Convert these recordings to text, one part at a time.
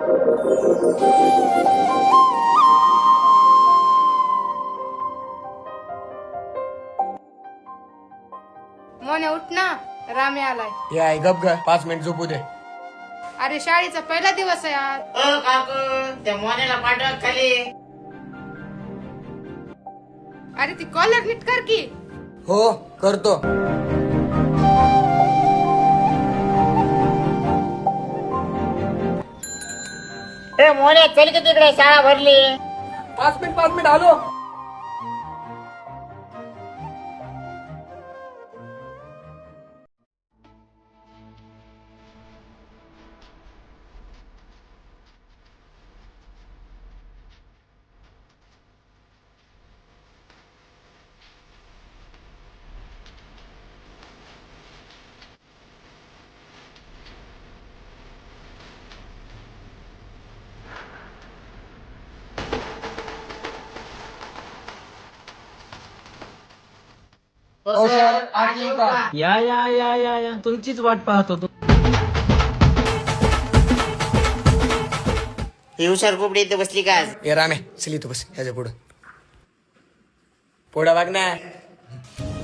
मोने उठ ना, रामे आलाय. हे आहे गप ग, 5 मिनिट झोपू दे. अरे शाळेचा पहिला दिवस आहे आज. काकू त्या मोनेला पाठवा खाली. अरे ती कॉलर नीट कर की. हो करतो. मोने चल की तिकडे, शाळा भरली. 5 मिनिट आलो. हो सर, आज येऊ का? या या या या या तुमचीच वाट पाहत होतो. ही हुशार कोपडी इथे बसली का आज? ये रामे चल तू बस ह्याच्या पुढं वाग ना.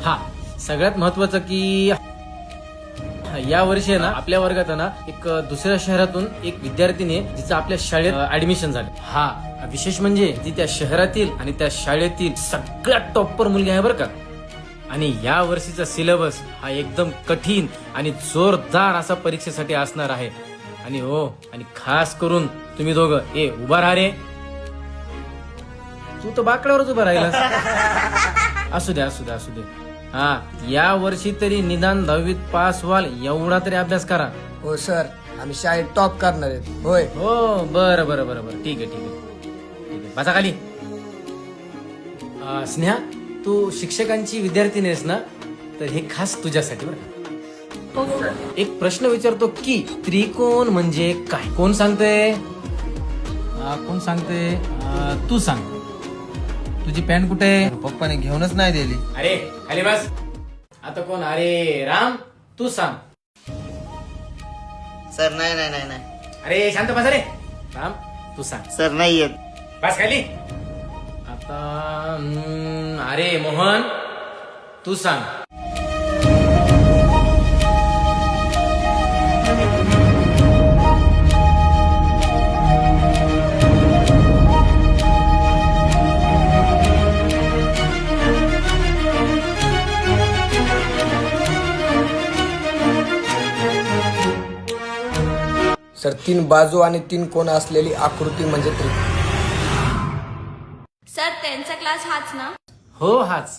हा सगळ्यात महत्वाचं की या वर्षी आहे ना आपल्या वर्गात आहे ना एक दुसऱ्या शहरातून एक विद्यार्थिनी जिचं आपल्या शाळेत ऍडमिशन झालं. हा विशेष म्हणजे ती त्या शहरातील आणि त्या शाळेतील सगळ्यात टॉपर मुलगी आहे बरं का. आणि या वर्षीचा सिलेबस हा एकदम कठीण आणि जोरदार असा परीक्षेसाठी असणार आहे. आणि हो आणि खास करून तुम्ही दोघं उभा राहा रे. तू तर बाकड्यावरच उभा राहिलास. असू दे असू दे असू दे. हा या वर्षी तरी निदान 10वीत पास व्हाल एवढा तरी अभ्यास करा. हो सर, आम्ही शाळेत टॉप करणार आहेत. होय हो बरं बरं बरं बरं ठीक आहे ठीक आहे ठीक आहे. बसा खाली. स्नेहा तू शिक्षकांची विद्यार्थी आहेस ना, तर हे खास तुझ्यासाठी बरं. एक प्रश्न विचारतो की त्रिकोण म्हणजे काय? कोण सांगते? कोण सांगते? तू सांग. तुझी पॅन्ट कुठे? पप्पाने घेऊनच नाही दिली. अरे खाली बस. आता कोण? अरे राम तू सांग. सर नाही नाही नाही नाही. अरे शांत बस रे. राम तू सांग. सर नाही येत. बस खाली. आता अरे मोहन तू सांग. सर 3 बाजू आणि 3 कोण असलेली आकृती म्हणजे त्रिकोण. सर त्यांचा क्लास हाच ना? हो हाच.